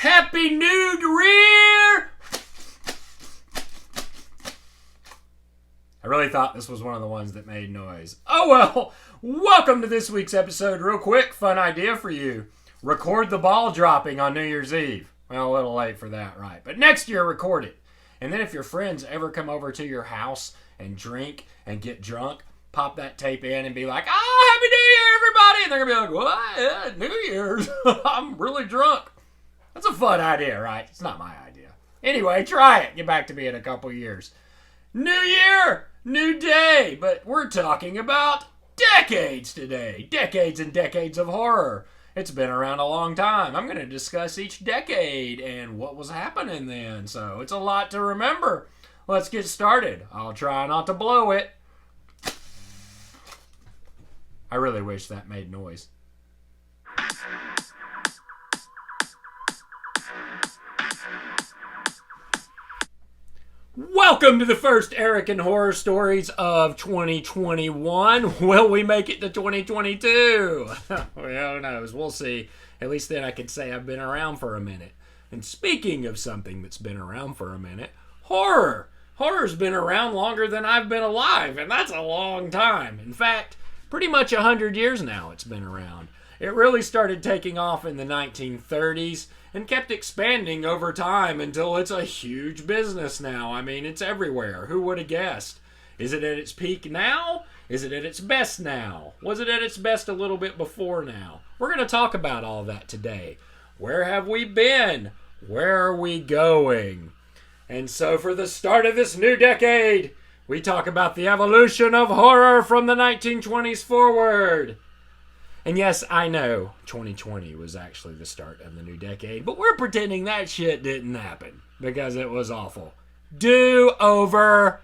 Happy New Year! I really thought this was one of the ones that made noise. Oh well, welcome to this week's episode. Real quick, fun idea for you. Record the ball dropping on New Year's Eve. Well, a little late for that, right? But next year, record it. And then if your friends ever come over to your house and drink and get drunk, pop that tape in and be like, Happy New Year, everybody! And they're going to be like, what? Yeah, New Year's? I'm really drunk. That's a fun idea, right? It's not my idea. Anyway, try it. Get back to me in a couple years. New year, new day. But we're talking about decades today. Decades and decades of horror. It's been around a long time. I'm going to discuss each decade and what was happening then. So it's a lot to remember. Let's get started. I'll try not to blow it. I really wish that made noise. Welcome to the first Eric and Horror Stories of 2021. Will we make it to 2022? Well, who knows? We'll see. At least then I can say I've been around for a minute. And speaking of something that's been around for a minute, horror. Horror's been around longer than I've been alive, and that's a long time. In fact, pretty much 100 years now it's been around. It really started taking off in the 1930s and kept expanding over time until it's a huge business now. I mean, it's everywhere. Who would have guessed? Is it at its peak now? Is it at its best now? Was it at its best a little bit before now? We're going to talk about all that today. Where have we been? Where are we going? And so for the start of this new decade, we talk about the evolution of horror from the 1920s forward. And yes, I know 2020 was actually the start of the new decade, but we're pretending that shit didn't happen because it was awful. Do over.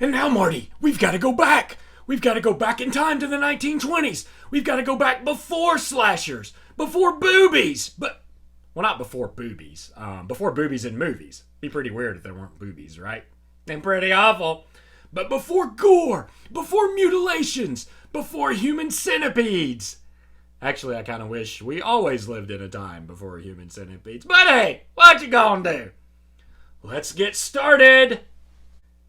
And now, Marty, we've got to go back. We've got to go back in time to the 1920s. We've got to go back before slashers, before boobies. Well, not before boobies. Before boobies in movies. Be pretty weird if there weren't boobies, right? And pretty awful. But before gore, before mutilations, before human centipedes. Actually, I kind of wish we always lived in a time before human centipedes. But hey, what you gonna do? Let's get started.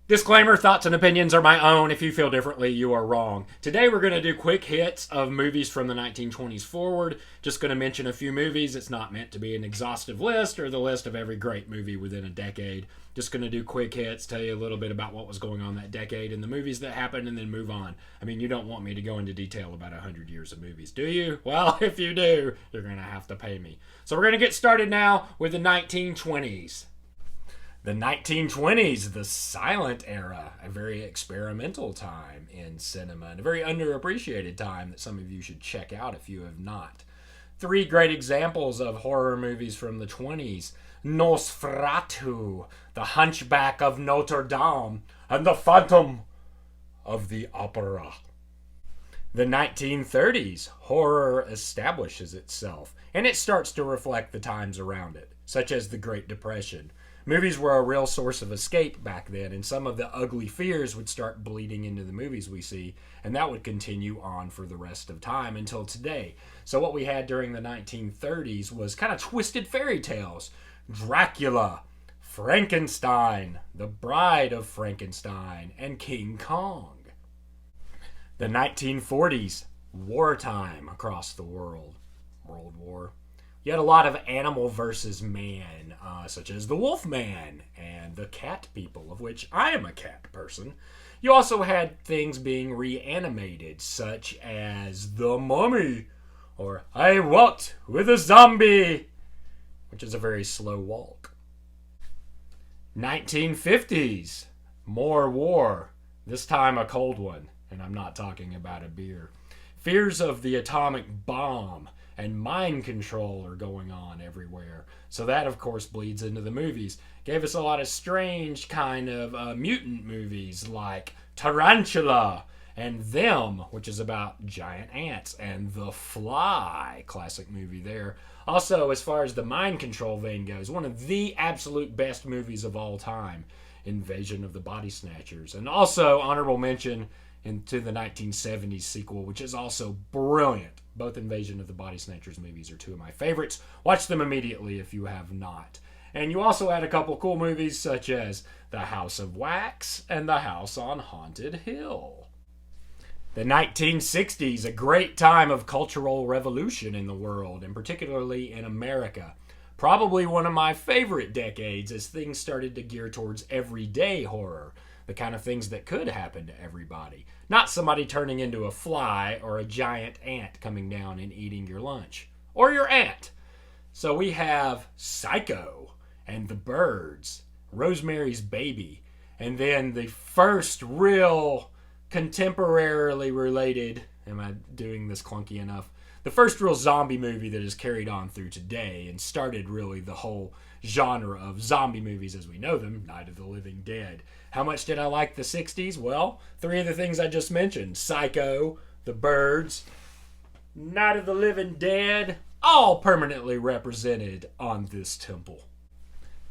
Disclaimer, thoughts and opinions are my own. If you feel differently, you are wrong. Today we're going to do quick hits of movies from the 1920s forward. Just going to mention a few movies. It's not meant to be an exhaustive list or the list of every great movie within a decade. Just going to do quick hits, tell you a little bit about what was going on that decade and the movies that happened, and then move on. I mean, you don't want me to go into detail about 100 years of movies, do you? Well, if you do, you're going to have to pay me. So we're going to get started now with the 1920s. The 1920s, the silent era, a very experimental time in cinema, and a very underappreciated time that some of you should check out if you have not. Three great examples of horror movies from the 20s: Nosferatu, The Hunchback of Notre Dame, and The Phantom of the Opera. The 1930s, horror establishes itself, and it starts to reflect the times around it, such as the Great Depression. Movies were a real source of escape back then, and some of the ugly fears would start bleeding into the movies we see, and that would continue on for the rest of time until today. So what we had during the 1930s was kind of twisted fairy tales. Dracula, Frankenstein, The Bride of Frankenstein, and King Kong. The 1940s, wartime across the world. World War. You had a lot of animal versus man, such as the Wolfman and the cat people, of which I am a cat person. You also had things being reanimated, such as The Mummy, or I Walked with a Zombie, which is a very slow walk. 1950s, more war, this time a cold one, and I'm not talking about a beer. Fears of the atomic bomb and mind control are going on everywhere. So that, of course, bleeds into the movies. Gave us a lot of strange kind of mutant movies like Tarantula and Them, which is about giant ants, and The Fly, classic movie there. Also, as far as the mind control vein goes, one of the absolute best movies of all time, Invasion of the Body Snatchers. And also, honorable mention, into the 1970s sequel, which is also brilliant. Both Invasion of the Body Snatchers movies are two of my favorites. Watch them immediately if you have not. And you also had a couple cool movies such as The House of Wax and The House on Haunted Hill. The 1960s, a great time of cultural revolution in the world, and particularly in America. Probably one of my favorite decades as things started to gear towards everyday horror, the kind of things that could happen to everybody. Not somebody turning into a fly or a giant ant coming down and eating your lunch. Or your aunt. So we have Psycho and The Birds, Rosemary's Baby, and then the first real contemporarily related, am I doing this clunky enough? The first real zombie movie that is carried on through today and started really the whole genre of zombie movies as we know them, Night of the Living Dead. How much did I like the 60s? Well, three of the things I just mentioned, Psycho, The Birds, Night of the Living Dead, all permanently represented on this temple.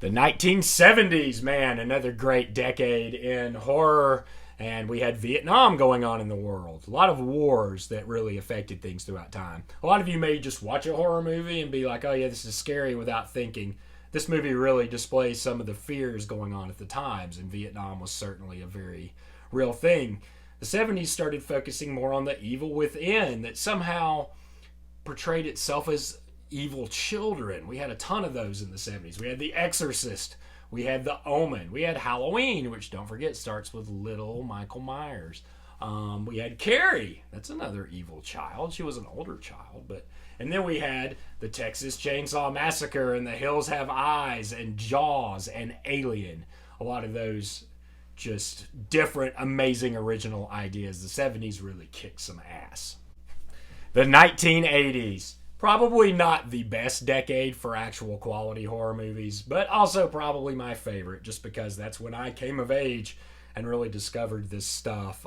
The 1970s, man, another great decade in horror. And we had Vietnam going on in the world. A lot of wars that really affected things throughout time. A lot of you may just watch a horror movie and be like, oh yeah, this is scary, without thinking. This movie really displays some of the fears going on at the times, and Vietnam was certainly a very real thing. The 70s started focusing more on the evil within that somehow portrayed itself as evil children. We had a ton of those in the 70s. We had The Exorcist. We had The Omen. We had Halloween, which, don't forget, starts with little Michael Myers. We had Carrie. That's another evil child. She was an older child. And then we had the Texas Chainsaw Massacre and The Hills Have Eyes and Jaws and Alien. A lot of those just different, amazing, original ideas. The 70s really kicked some ass. The 1980s. Probably not the best decade for actual quality horror movies, but also probably my favorite, just because that's when I came of age and really discovered this stuff.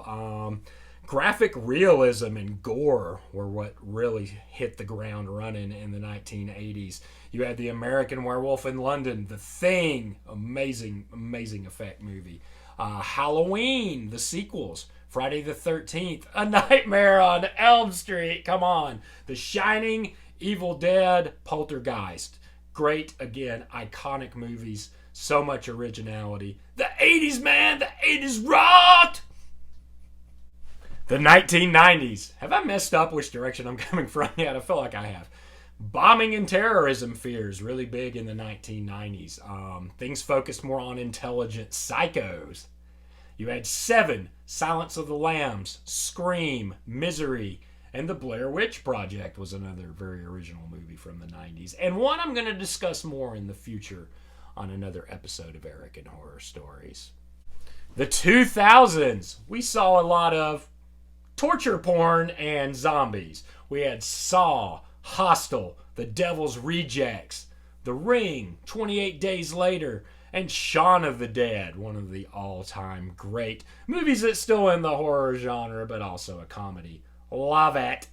Graphic realism and gore were what really hit the ground running in the 1980s. You had The American Werewolf in London, The Thing, amazing, amazing effect movie. Halloween, the sequels, Friday the 13th, A Nightmare on Elm Street, come on, The Shining, Evil Dead, Poltergeist. Great, again, iconic movies, so much originality. The 80s, man, the 80s rocked! The 1990s. Have I messed up which direction I'm coming from yet? I feel like I have. Bombing and terrorism fears, really big in the 1990s. Things focused more on intelligent psychos. You had Seven, Silence of the Lambs, Scream, Misery, and The Blair Witch Project was another very original movie from the 90s. And one I'm going to discuss more in the future on another episode of Eric and Horror Stories. The 2000s, we saw a lot of torture porn and zombies. We had Saw, Hostel, The Devil's Rejects, The Ring, 28 Days Later, and Shaun of the Dead, one of the all-time great movies that's still in the horror genre, but also a comedy. Love it.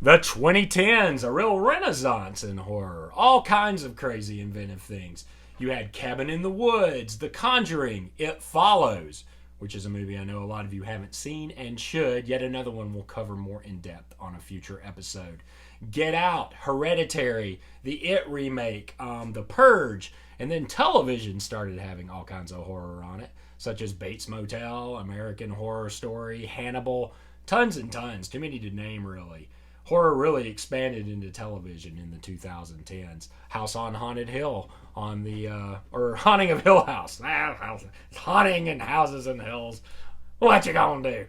The 2010s, a real renaissance in horror. All kinds of crazy inventive things. You had Cabin in the Woods, The Conjuring, It Follows, which is a movie I know a lot of you haven't seen and should. Yet another one we'll cover more in depth on a future episode. Get Out, Hereditary, the It remake, The Purge, and then television started having all kinds of horror on it, such as Bates Motel, American Horror Story, Hannibal, tons and tons, too many to name really. Horror really expanded into television in the 2010s. House on Haunted Hill on the, or Haunting of Hill House. Haunting and houses and hills. What you gonna do?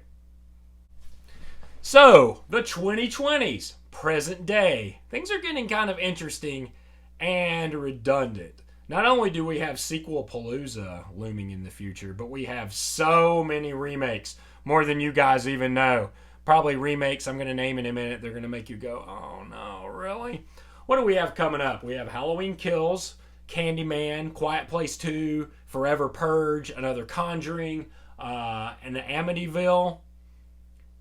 So, the 2020s, present day. Things are getting kind of interesting and redundant. Not only do we have sequel palooza looming in the future, but we have so many remakes, more than you guys even know. Probably remakes I'm going to name in a minute. They're going to make you go, oh no, really? What do we have coming up? We have Halloween Kills, Candyman, Quiet Place 2, Forever Purge, another Conjuring, and Amityville.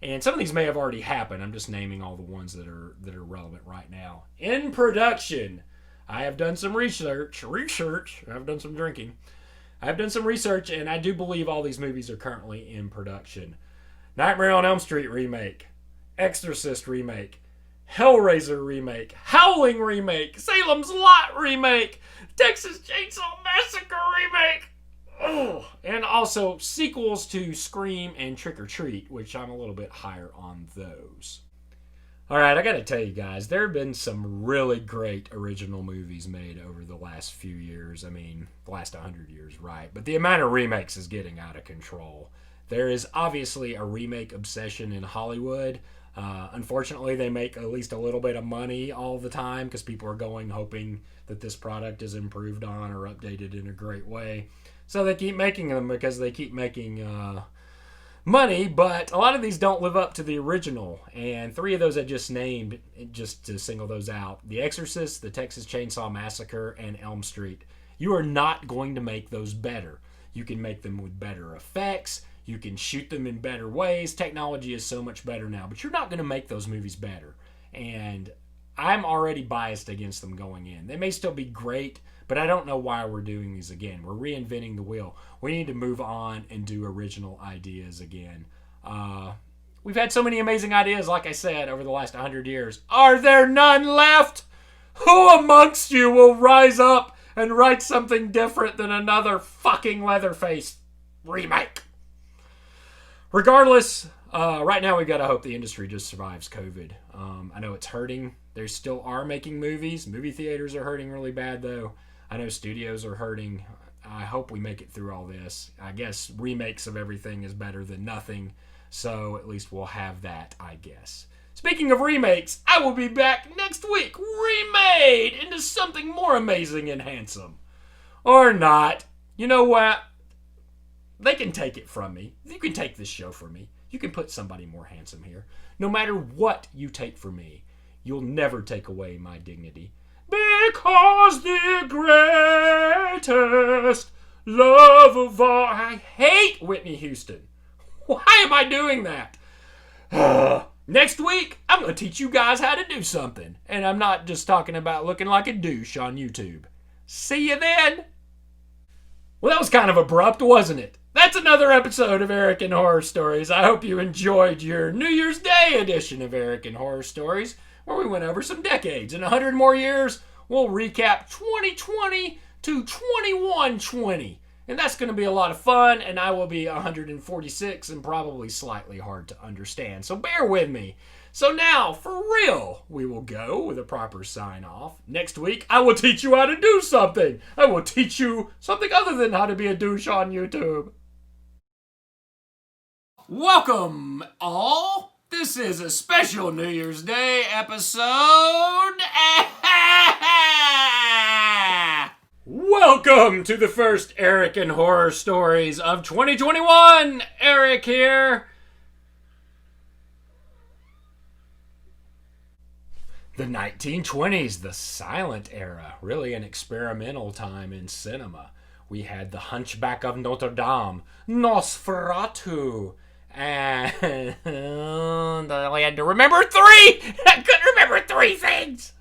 And some of these may have already happened. I'm just naming all the ones that are relevant right now. In production, I have done some research. I've done some drinking. I've done some research, and I do believe all these movies are currently in production. Nightmare on Elm Street remake, Exorcist remake, Hellraiser remake, Howling remake, Salem's Lot remake, Texas Chainsaw Massacre remake. Oh, and also sequels to Scream and Trick or Treat, which I'm a little bit higher on those. All right, I got to tell you guys, there have been some really great original movies made over the last few years. I mean, the last 100 years, right? But the amount of remakes is getting out of control. There is obviously a remake obsession in Hollywood. Unfortunately, they make at least a little bit of money all the time because people are going hoping that this product is improved on or updated in a great way. So they keep making them because they keep making money, but a lot of these don't live up to the original. And 3 of those I just named, just to single those out: The Exorcist, The Texas Chainsaw Massacre, and Elm Street. You are not going to make those better. You can make them with better effects. You can shoot them in better ways. Technology is so much better now, but you're not going to make those movies better. And I'm already biased against them going in. They may still be great, but I don't know why we're doing these again. We're reinventing the wheel. We need to move on and do original ideas again. We've had so many amazing ideas, like I said, over the last 100 years. Are there none left? Who amongst you will rise up and write something different than another fucking Leatherface remake? Regardless, right now we've got to hope the industry just survives COVID. I know it's hurting. They still are making movies. Movie theaters are hurting really bad, though. I know studios are hurting. I hope we make it through all this. I guess remakes of everything is better than nothing, so at least we'll have that, I guess. Speaking of remakes, I will be back next week, remade into something more amazing and handsome. Or not. You know what? They can take it from me. You can take this show from me. You can put somebody more handsome here. No matter what you take from me, you'll never take away my dignity. Because the greatest love of all... I hate Whitney Houston. Why am I doing that? Next week, I'm going to teach you guys how to do something. And I'm not just talking about looking like a douche on YouTube. See you then. Well, that was kind of abrupt, wasn't it? That's another episode of Eric and Horror Stories. I hope you enjoyed your New Year's Day edition of Eric and Horror Stories, where we went over some decades. In 100 more years, we'll recap 2020 to 2120. And that's going to be a lot of fun, and I will be 146 and probably slightly hard to understand. So bear with me. So now, for real, we will go with a proper sign-off. Next week, I will teach you how to do something. I will teach you something other than how to be a douche on YouTube. Welcome, all. This is a special New Year's Day episode. Welcome to the first Eric and Horror Stories of 2021. Eric here. The 1920s, the silent era, really an experimental time in cinema. We had The Hunchback of Notre Dame, Nosferatu, and I only had to remember 3! I couldn't remember 3 things!